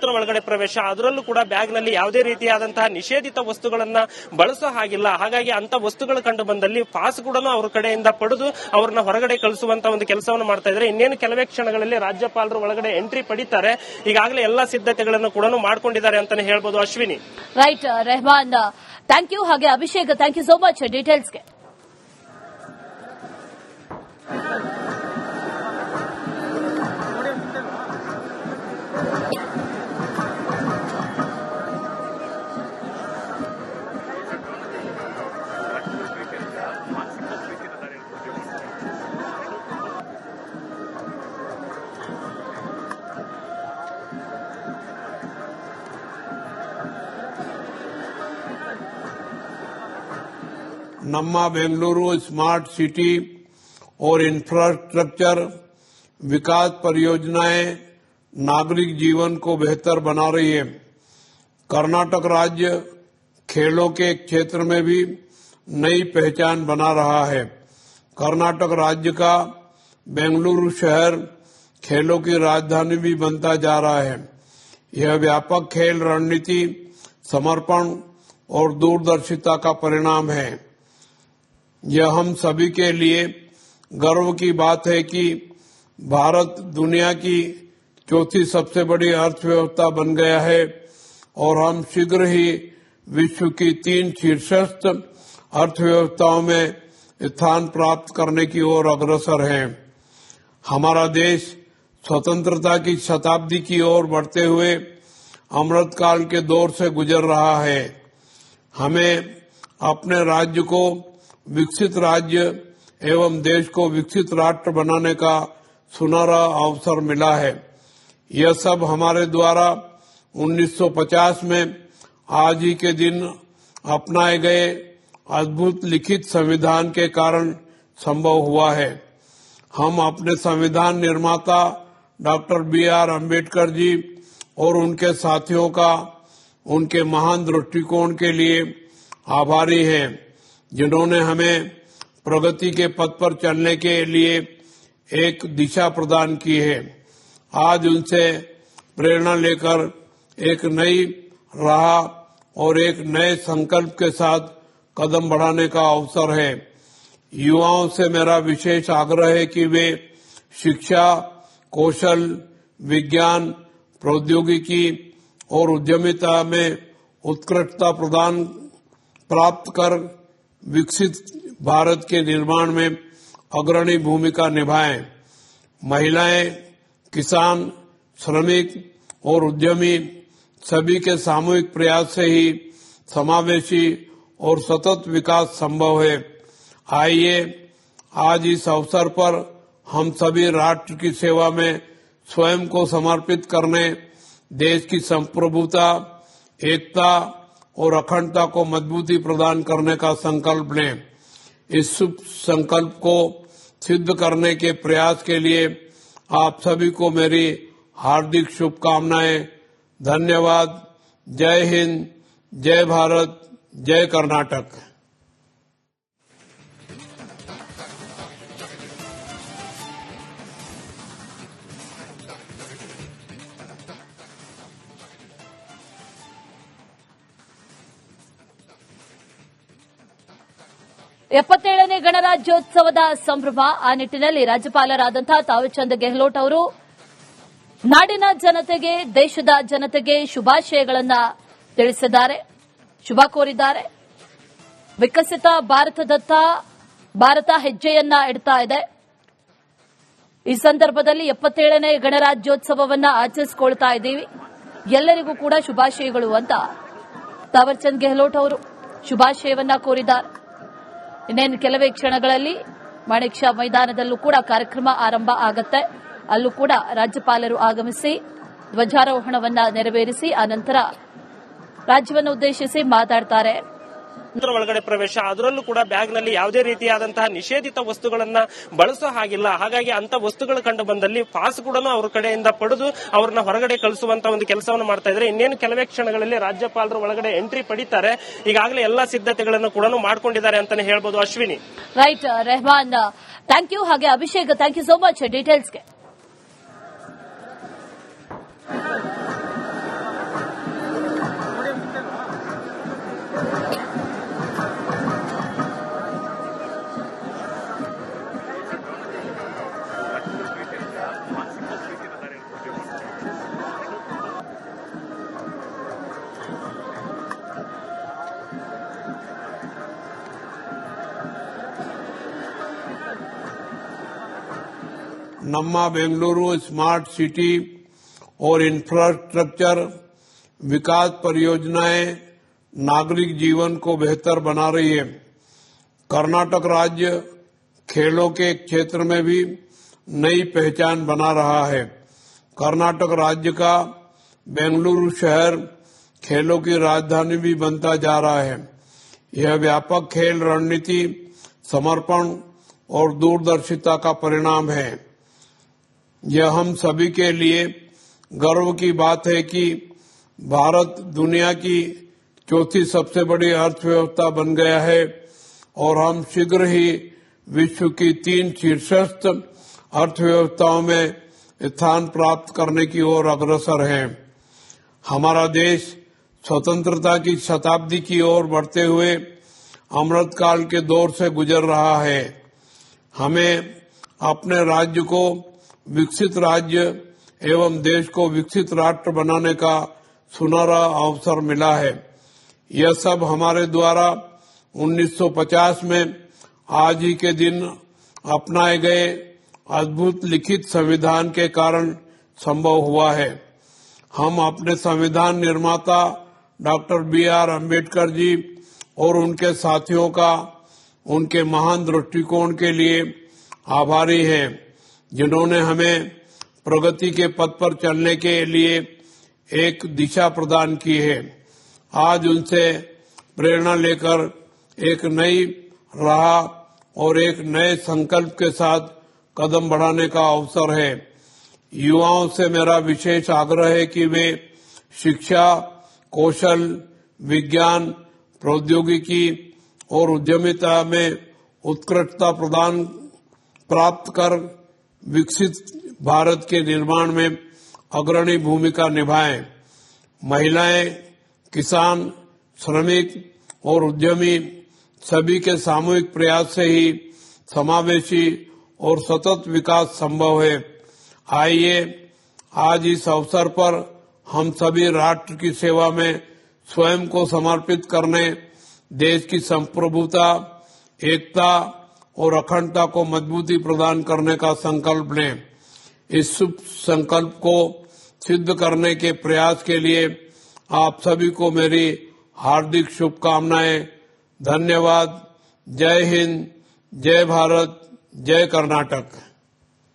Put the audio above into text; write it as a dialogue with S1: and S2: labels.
S1: ಒಳಗಡೆ ಪ್ರವೇಶ, ಅದರಲ್ಲೂ ಕೂಡ ಬ್ಯಾಗ್ ನಲ್ಲಿ ಯಾವುದೇ ರೀತಿಯಾದಂತಹ ನಿಷೇಧಿತ ವಸ್ತುಗಳನ್ನ ಬಳಸೋ ಹಾಗಿಲ್ಲ. ಹಾಗಾಗಿ ಅಂತ ವಸ್ತುಗಳು ಕಂಡು ಬಂದಲ್ಲಿ ಪಾಸ್ ಕೂಡ ಅವರ ಕಡೆಯಿಂದ ಪಡೆದು ಅವರನ್ನ ಹೊರಗಡೆ ಕಳಿಸುವಂತ ಒಂದು ಕೆಲಸವನ್ನು ಮಾಡ್ತಾ ಇದ್ದಾರೆ. ಇನ್ನೇನು ಕೆಲವೇ ಕ್ಷಣಗಳಲ್ಲಿ ರಾಜ್ಯಪಾಲರು ಒಳಗಡೆ ಎಂಟ್ರಿ ಪಡಿತಾರೆ. ಈಗಾಗಲೇ ಎಲ್ಲಾ ಸಿದ್ಧತೆಗಳನ್ನು ಕೂಡ ಮಾಡಿಕೊಂಡಿದ್ದಾರೆ ಅಂತಾನೆ ಹೇಳ್ಬೋದು. Ashwini.
S2: Right Rehman, thank you. ಹಾಗೆ Abhishek, thank you so much ಡೀಟೇಲ್ಸ್ಗೆ.
S3: नम्मा बेंगलुरु स्मार्ट सिटी और इंफ्रास्ट्रक्चर विकास परियोजनाएं नागरिक जीवन को बेहतर बना रही है। कर्नाटक राज्य खेलों के क्षेत्र में भी नई पहचान बना रहा है। कर्नाटक राज्य का बेंगलुरु शहर खेलों की राजधानी भी बनता जा रहा है। यह व्यापक खेल रणनीति, समर्पण और दूरदर्शिता का परिणाम है। यह हम सभी के लिए गर्व की बात है कि भारत दुनिया की चौथी सबसे बड़ी अर्थव्यवस्था बन गया है और हम शीघ्र ही विश्व की 3 शीर्षस्थ अर्थव्यवस्थाओं में स्थान प्राप्त करने की ओर अग्रसर है। हमारा देश स्वतंत्रता की शताब्दी की ओर बढ़ते हुए अमृतकाल के दौर से गुजर रहा है। हमें अपने राज्य को विकसित राज्य एवं देश को विकसित राष्ट्र बनाने का सुनहरा अवसर मिला है। यह सब हमारे द्वारा 1950 में आज ही के दिन अपनाए गए अद्भुत लिखित संविधान के कारण संभव हुआ है। हम अपने संविधान निर्माता डॉक्टर B.R. अम्बेडकर जी और उनके साथियों का उनके महान दृष्टिकोण के लिए आभारी हैं, जिन्होंने हमें प्रगति के पथ पर चलने के लिए एक दिशा प्रदान की है। आज उनसे प्रेरणा लेकर एक नई राह और एक नए संकल्प के साथ कदम बढ़ाने का अवसर है। युवाओं से मेरा विशेष आग्रह है कि वे शिक्षा, कौशल, विज्ञान, प्रौद्योगिकी और उद्यमिता में उत्कृष्टता प्राप्त कर विकसित भारत के निर्माण में अग्रणी भूमिका निभाएं। महिलाएं, किसान, श्रमिक और उद्यमी सभी के सामूहिक प्रयास से ही समावेशी और सतत विकास संभव है। आइए आज इस अवसर पर हम सभी राष्ट्र की सेवा में स्वयं को समर्पित करने, देश की संप्रभुता, एकता और अखंडता को मजबूती प्रदान करने का संकल्प लें। इस शुभ संकल्प को सिद्ध करने के प्रयास के लिए आप सभी को मेरी हार्दिक शुभकामनाएं। धन्यवाद। जय हिंद, जय भारत, जय कर्नाटक।
S2: ಎಪ್ಪತ್ತೇಳನೇ ಗಣರಾಜ್ಯೋತ್ಸವದ ಸಂಭ್ರಮ. ಆ ನಿಟ್ಟಿನಲ್ಲಿ ರಾಜ್ಯಪಾಲರಾದಂತಹ ತಾವರ್ಚಂದ್ ಗೆಹ್ಲೋಟ್ ಅವರು ನಾಡಿನ ಜನತೆಗೆ, ದೇಶದ ಜನತೆಗೆ ಶುಭಾಶಯಗಳನ್ನು ತಿಳಿಸಿದ್ದಾರೆ, ಶುಭ ಕೋರಿದ್ದಾರೆ. ವಿಕಸಿತ ಭಾರತದತ್ತ ಭಾರತ ಹೆಜ್ಜೆಯನ್ನ ಇಡ್ತಾ ಇದೆ. ಈ ಸಂದರ್ಭದಲ್ಲಿ 77ನೇ ಗಣರಾಜ್ಯೋತ್ಸವವನ್ನು ಆಚರಿಸಿಕೊಳ್ತಾ ಇದ್ದೀವಿ. ಎಲ್ಲರಿಗೂ ಕೂಡ ಶುಭಾಶಯಗಳು ಅಂತ ತಾವರ್ಚಂದ್ ಗೆಹ್ಲೋಟ್ ಅವರು ಶುಭಾಶಯವನ್ನ ಕೋರಿದ್ದಾರೆ. ಇನ್ನೇನು ಕೆಲವೇ ಕ್ಷಣಗಳಲ್ಲಿ ಮಾಣಿಕ್ ಷಾ ಮೈದಾನದಲ್ಲೂ ಕೂಡ ಕಾರ್ಯಕ್ರಮ ಆರಂಭ ಆಗುತ್ತೆ. ಅಲ್ಲೂ ಕೂಡ ರಾಜ್ಯಪಾಲರು ಆಗಮಿಸಿ ಧ್ವಜಾರೋಹಣವನ್ನ ನೆರವೇರಿಸಿ ಆನಂತರ ರಾಜ್ಯವನ್ನು ಉದ್ದೇಶಿಸಿ ಮಾತಾಡ್ತಾರೆ.
S1: ಒಳಗಡೆ ಪ್ರವೇಶ, ಅದರಲ್ಲೂ ಕೂಡ ಬ್ಯಾಗ್ ನಲ್ಲಿ ಯಾವುದೇ ರೀತಿಯಾದಂತಹ ನಿಷೇಧಿತ ವಸ್ತುಗಳನ್ನ ಬಳಸೋ ಹಾಗಿಲ್ಲ. ಹಾಗಾಗಿ ಅಂತ ವಸ್ತುಗಳು ಕಂಡು ಬಂದಲ್ಲಿ ಪಾಸ್ ಕೂಡ ಅವರ ಕಡೆಯಿಂದ ಪಡೆದು ಅವರನ್ನ ಹೊರಗಡೆ ಕಳಿಸುವಂತ ಒಂದು ಕೆಲಸವನ್ನು ಮಾಡ್ತಾ ಇದ್ದಾರೆ. ಇನ್ನೇನು ಕೆಲವೇ ಕ್ಷಣಗಳಲ್ಲಿ ರಾಜ್ಯಪಾಲರು ಒಳಗಡೆ ಎಂಟ್ರಿ ಪಡಿತಾರೆ. ಈಗಾಗಲೇ ಎಲ್ಲಾ ಸಿದ್ಧತೆಗಳನ್ನು ಕೂಡ ಮಾಡಿಕೊಂಡಿದ್ದಾರೆ ಅಂತಾನೆ ಹೇಳ್ಬೋದು. Ashwini.
S2: Right Rehman, thank you. ಹಾಗೆ Abhishek, thank you so much ಡೀಟೇಲ್ಸ್ಗೆ.
S3: नम्मा बेंगलुरु स्मार्ट सिटी और इंफ्रास्ट्रक्चर विकास परियोजनाएं नागरिक जीवन को बेहतर बना रही है। कर्नाटक राज्य खेलों के क्षेत्र में भी नई पहचान बना रहा है। कर्नाटक राज्य का बेंगलुरु शहर खेलों की राजधानी भी बनता जा रहा है। यह व्यापक खेल रणनीति, समर्पण और दूरदर्शिता का परिणाम है। यह हम सभी के लिए गर्व की बात है कि भारत दुनिया की चौथी सबसे बड़ी अर्थव्यवस्था बन गया है और हम शीघ्र ही विश्व की 3 शीर्षस्थ अर्थव्यवस्थाओं में स्थान प्राप्त करने की ओर अग्रसर है। हमारा देश स्वतंत्रता की शताब्दी की ओर बढ़ते हुए अमृतकाल के दौर से गुजर रहा है। हमें अपने राज्य को विकसित राज्य एवं देश को विकसित राष्ट्र बनाने का सुनहरा अवसर मिला है। यह सब हमारे द्वारा 1950 में आज ही के दिन अपनाए गए अद्भुत लिखित संविधान के कारण संभव हुआ है। हम अपने संविधान निर्माता डॉक्टर B.R. अम्बेडकर जी और उनके साथियों का उनके महान दृष्टिकोण के लिए आभारी हैं, जिन्होंने हमें प्रगति के पथ पर चलने के लिए एक दिशा प्रदान की है। आज उनसे प्रेरणा लेकर एक नई राह और एक नए संकल्प के साथ कदम बढ़ाने का अवसर है। युवाओं से मेरा विशेष आग्रह है कि वे शिक्षा, कौशल, विज्ञान, प्रौद्योगिकी और उद्यमिता में उत्कृष्टता प्राप्त कर विकसित भारत के निर्माण में अग्रणी भूमिका निभाएं। महिलाएं, किसान, श्रमिक और उद्यमी सभी के सामूहिक प्रयास से ही समावेशी और सतत विकास संभव है। आइए आज इस अवसर पर हम सभी राष्ट्र की सेवा में स्वयं को समर्पित करने, देश की संप्रभुता, एकता और अखंडता को मजबूती प्रदान करने का संकल्प लें। इस शुभ संकल्प को सिद्ध करने के प्रयास के लिए आप सभी को मेरी हार्दिक शुभकामनाएं। धन्यवाद। जय हिंद, जय भारत, जय कर्नाटक।